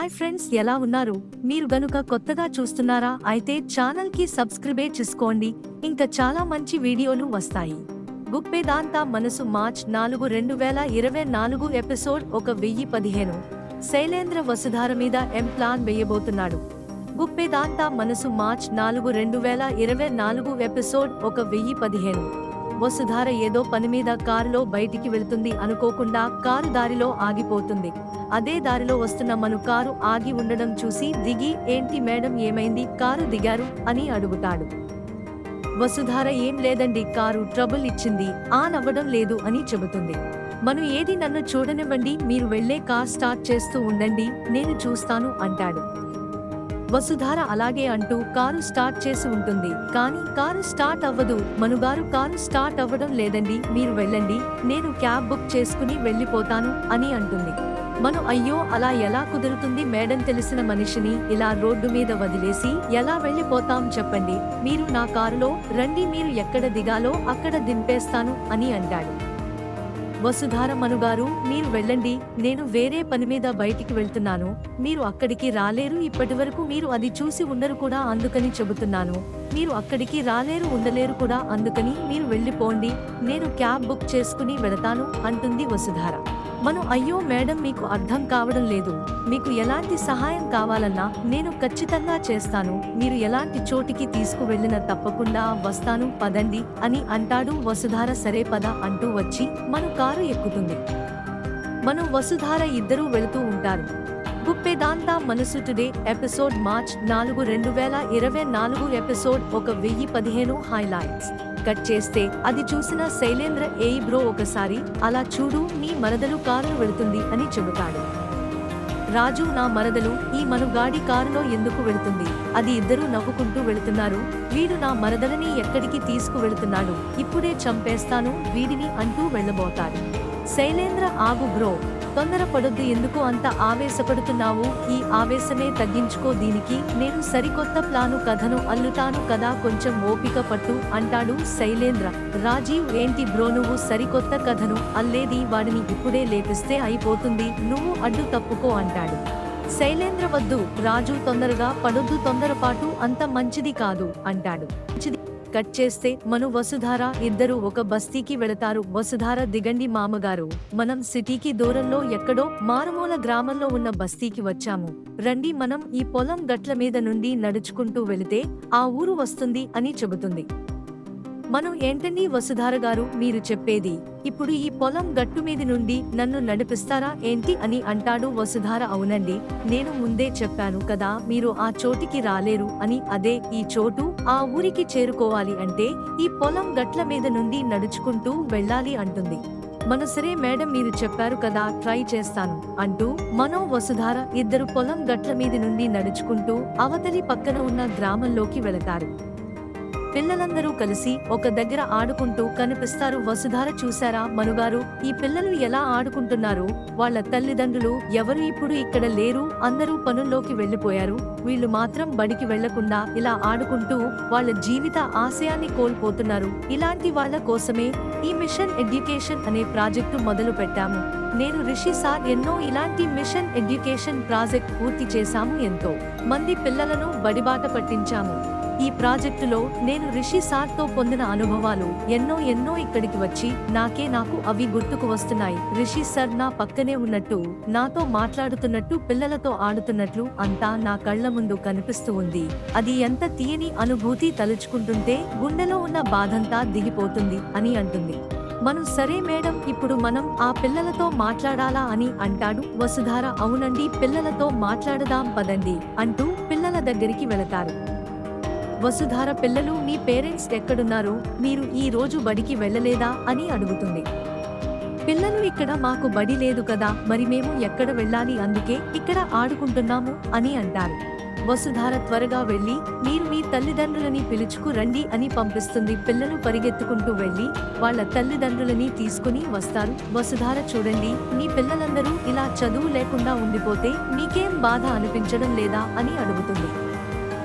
Hi friends, ఎలా ఉన్నారు? మీరు గనుక కొత్తగా చూస్తున్నారా అయితే ఛానల్ కి సబ్స్క్రైబ్ చేసుకోండి. ఇంకా చాలా మంచి వీడియోలు వస్తాయి. గుప్పేదాంతా మనసు మార్చ్ 4 2024 ఎపిసోడ్ 1015. శైలేంద్ర వసుధార మీద ప్లాన్ వేయబోతున్నాడు. గుప్పేదాంతా మనసు మార్చ్ 4 2024 ఎపిసోడ్ 1015. వసుధార ఏదో పని మీద కారులో బయటికి వెళ్తుంది. అనుకోకుండా కారు దారిలో ఆగిపోతుంది. అదే దారిలో వస్తున్న మను కారు ఆగి ఉండడం చూసి దిగి, ఏంటి మేడం, ఏమైంది, కారు దిగారు అని అడుగుతాడు. వసుధార ఏం లేదండి, కారు ట్రబుల్ ఇచ్చింది, ఆన్ అవ్వడం లేదు అని చెబుతుంది. మను ఏది, నన్ను చూడనివ్వండి, మీరు వెళ్లే కార్ స్టార్ట్ చేస్తూ ఉండండి, నేను చూస్తాను అంటాడు. వసుధార అలాగే అంటూ కారు స్టార్ట్ చేసి ఉంటుంది. కానీ కారు స్టార్ట్ అవ్వదు. మనుగారు, కారు స్టార్ట్ అవ్వడం లేదండి, మీరు వెళ్ళండి, నేను క్యాబ్ బుక్ చేసుకుని వెళ్ళిపోతాను అని అంటుంది. మను, అయ్యో, అలా ఎలా కుదురుతుంది మేడం, తెలిసిన మనిషిని ఇలా రోడ్డు మీద వదిలేసి ఎలా వెళ్ళిపోతాం చెప్పండి, మీరు నా కారులో రండి, మీరు ఎక్కడ దిగాలో అక్కడ దింపేస్తాను అని అంటాడు. వసుధార, మనుగారు మీరు వెళ్ళండి, నేను వేరే పని మీద బయటికి వెళ్తున్నాను, మీరు అక్కడికి రాలేరు, ఇప్పటివరకు మీరు అది చూసి ఉండరు కూడా, అందుకని చెబుతున్నాను, మీరు అక్కడికి రాలేరు, ఉండలేరు కూడా, అందుకని మీరు వెళ్ళిపోండి, నేను క్యాబ్ బుక్ చేసుకుని వెళతాను అంటుంది వసుధార. మను, అయ్యో మేడం, మీకు అర్థం కావడం లేదు, మీకు ఎలాంటి సహాయం కావాలన్నా నేను ఖచ్చితంగా చేస్తాను, మీరు ఎలాంటి చోటికి తీసుకువెళ్ళినా తప్పకుండా వస్తాను, పదండి అని అంటాడు. వసుధార సరే పద అంటూ వచ్చి మను కారు ఎక్కుతుంది. మను, వసుధార ఇద్దరూ వెళుతూ ఉంటారు. గుప్పేదాంతా మనసు today episode March 4 2024 episode 1015 highlights. Cut చేస్తే అది చూసిన శైలేంద్ర, ఏయ్ బ్రో, ఒకసారి అలా చూడు, నీ మరదలు కారులో వెళుతుంది అని చెబుతాడు. రాజు, నా మరదలు ఈ మనుగాడి కారులో ఎందుకు వెళుతుంది? అది ఇద్దరూ నవ్వుకుంటూ వెళుతున్నారు. వీడు నా మరదలని ఎక్కడికి తీసుకువెళుతున్నాడు, ఇప్పుడే చంపేస్తాను వీడిని అంటూ వెళ్ళబోతాడు. శైలేంద్ర, ఆగు బ్రో, తొందరపడొద్దు, ఎందుకు అంత ఆవేశపడుతున్నావు, ఈ ఆవేశమే తగ్గించుకో, దీనికి నేను సరికొత్త ప్లాను కథను అల్లుతాను కదా, కొంచెం ఓపిక పట్టు అంటాడు శైలేంద్ర. రాజీవ్, ఏంటి బ్రో నువ్వు సరికొత్త కథను అల్లేది, వాడిని ఇప్పుడే లేపిస్తే అయిపోతుంది, నువ్వు అడ్డు తప్పుకో అంటాడు. శైలేంద్ర, వద్దు రాజు, తొందరగా పడొద్దు, తొందరపాటు అంత మంచిది కాదు అంటాడు. కట్ చేస్తే మను, వసుధార ఇద్దరు ఒక బస్తీకి వెళతారు. వసుధార, దిగండి మామగారు, మనం సిటీకి దూరంలో ఎక్కడో మారుమూల గ్రామంలో ఉన్న బస్తీకి వచ్చాము, రండి, మనం ఈ పొలం గట్ల మీద నుండి నడుచుకుంటూ వెళితే ఆ ఊరు వస్తుంది అని చెబుతుంది. మనం, ఏంటండి వసుధార గారు మీరు చెప్పేది, ఇప్పుడు ఈ పొలం గట్టు మీది నుండి నన్ను నడిపిస్తారా ఏంటి అని అంటాడు. వసుధార, అవునండి, నేను ముందే చెప్పాను కదా, మీరు ఆ చోటికి రాలేరు అని, అదే ఈ చోటు, ఆ ఊరికి చేరుకోవాలి అంటే ఈ పొలం గట్ల మీద నుండి నడుచుకుంటూ వెళ్ళాలి అంటుంది. మన, సరే మేడం, మీరు చెప్పారు కదా, ట్రై చేస్తాను అంటూ మనో, వసుధార ఇద్దరు పొలం గట్ల మీది నుండి నడుచుకుంటూ అవతలి పక్కన ఉన్న గ్రామంలోకి వెళతారు. పిల్లలందరూ కలిసి ఒక దగ్గర ఆడుకుంటూ కనిపిస్తారు. వసుధార, చూశారా మనుగారు, ఈ పిల్లలు ఎలా ఆడుకుంటున్నారు, వాళ్ళ తల్లిదండ్రులు ఎవరు ఇప్పుడు ఇక్కడ లేరు, అందరూ పనుల్లోకి వెళ్లిపోయారు, వీళ్ళు మాత్రం బడికి వెళ్లకుండా ఇలా ఆడుకుంటూ వాళ్ళ జీవిత ఆశయాన్ని కోల్పోతున్నారు. ఇలాంటి వాళ్ళ కోసమే ఈ మిషన్ ఎడ్యుకేషన్ అనే ప్రాజెక్టు మొదలు పెట్టాము. నేను, రిషి సార్, ఎన్నో ఇలాంటి మిషన్ ఎడ్యుకేషన్ ప్రాజెక్ట్ పూర్తి చేశాము, ఎంతో మంది పిల్లలను బడిబాట పట్టించాము. ఈ ప్రాజెక్టులో నేను రిషి సార్తో పొందిన అనుభవాలు ఎన్నో ఇక్కడికి వచ్చి నాకు అవి గుర్తుకు వస్తున్నాయి. రిషి సార్ నా పక్కనే ఉన్నట్టు, నాతో మాట్లాడుతున్నట్టు, పిల్లలతో ఆడుతున్నట్లు అంతా నా కళ్ల ముందు కనిపిస్తూ ఉంది. అది ఎంత తీయని అనుభూతి, తలుచుకుంటుంటే గుండెలో ఉన్న బాధంతా దిగిపోతుంది అని అంటుంది. మనం, సరే మేడం, ఇప్పుడు మనం ఆ పిల్లలతో మాట్లాడాలా అని అంటాడు. వసుధార, అవునండి, పిల్లలతో మాట్లాడదాం పదండి అంటూ పిల్లల దగ్గరికి వెళతారు. వసుధార, పిల్లలు, మీ పేరెంట్స్ ఎక్కడున్నారు, మీరు ఈ రోజు బడికి వెళ్ళలేదా అని అడుగుతుంది. పిల్లలు, ఇక్కడ మాకు బడి లేదు కదా, మరి మేము ఎక్కడ వెళ్ళాలి, అందుకే ఇక్కడ ఆడుకుంటున్నాము అని అంటారు. వసుధార, త్వరగా వెళ్ళి మీరు మీ తల్లిదండ్రులని పిలుచుకు రండి అని పంపిస్తుంది. పిల్లలు పరిగెత్తుకుంటూ వెళ్లి వాళ్ళ తల్లిదండ్రులని తీసుకుని వస్తారు. వసుధార, చూడండి, మీ పిల్లలందరూ ఇలా చదువు లేకుండా ఉండిపోతే మీకేం బాధ అనిపించడం లేదా అని అడుగుతుంది.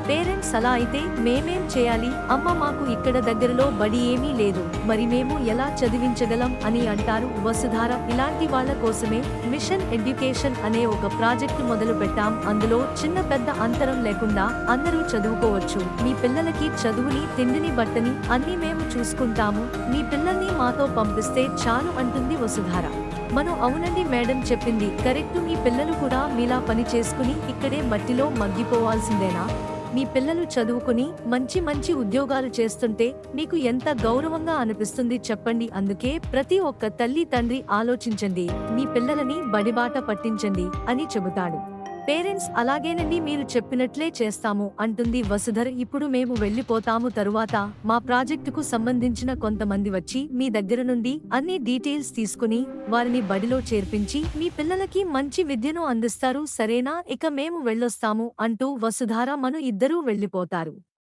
పేరెంట్స్ అలా అయితే మేమేం చేయాలి అమ్మ, మాకు ఇక్కడ దగ్గరలో బడి ఏమీ లేదు, మరి మేము ఎలా చదివించగలం అని అంటారు వసుధార. ఇలాంటి వాళ్ళ కోసమే మిషన్ ఎడ్యుకేషన్ అనే ఒక ప్రాజెక్టు మొదలు పెట్టాం. అందులో చిన్న పెద్ద అంతరం లేకుండా అందరూ చదువుకోవచ్చు. మీ పిల్లలకి చదువుని, తిండిని, బట్టని అన్నీ మేము చూసుకుంటాము, మీ పిల్లల్ని మాతో పంపిస్తే చాలు అంటుంది వసుధార. మనం అవునండి మేడం చెప్పింది కరెక్టు, మీ పిల్లలు కూడా మీలా పని చేసుకుని ఇక్కడే మట్టిలో మగ్గిపోవాల్సిందేనా? మీ పిల్లలు చదువుకుని మంచి మంచి ఉద్యోగాలు చేస్తుంటే మీకు ఎంత గౌరవంగా అనిపిస్తుంది చెప్పండి. అందుకే ప్రతి ఒక్క తల్లి తండ్రి ఆలోచించండి, మీ పిల్లలని బడిబాట పట్టించండి అని చెబుతాడు. పేరెంట్స్ అలాగేనండి, మీరు చెప్పినట్లే చేస్తాము అంటుంది వసుధర. ఇప్పుడు మేము వెళ్ళిపోతాము, తరువాత మా ప్రాజెక్టుకు సంబంధించిన కొంతమంది వచ్చి మీ దగ్గర నుండి అన్ని డీటెయిల్స్ తీసుకుని వారిని బడిలో చేర్పించి మీ పిల్లలకి మంచి విద్యను అందిస్తారు, సరేనా? ఇక మేము వెళ్ళొస్తాము అంటూ వసుధార మను ఇద్దరూ వెళ్ళిపోతారు.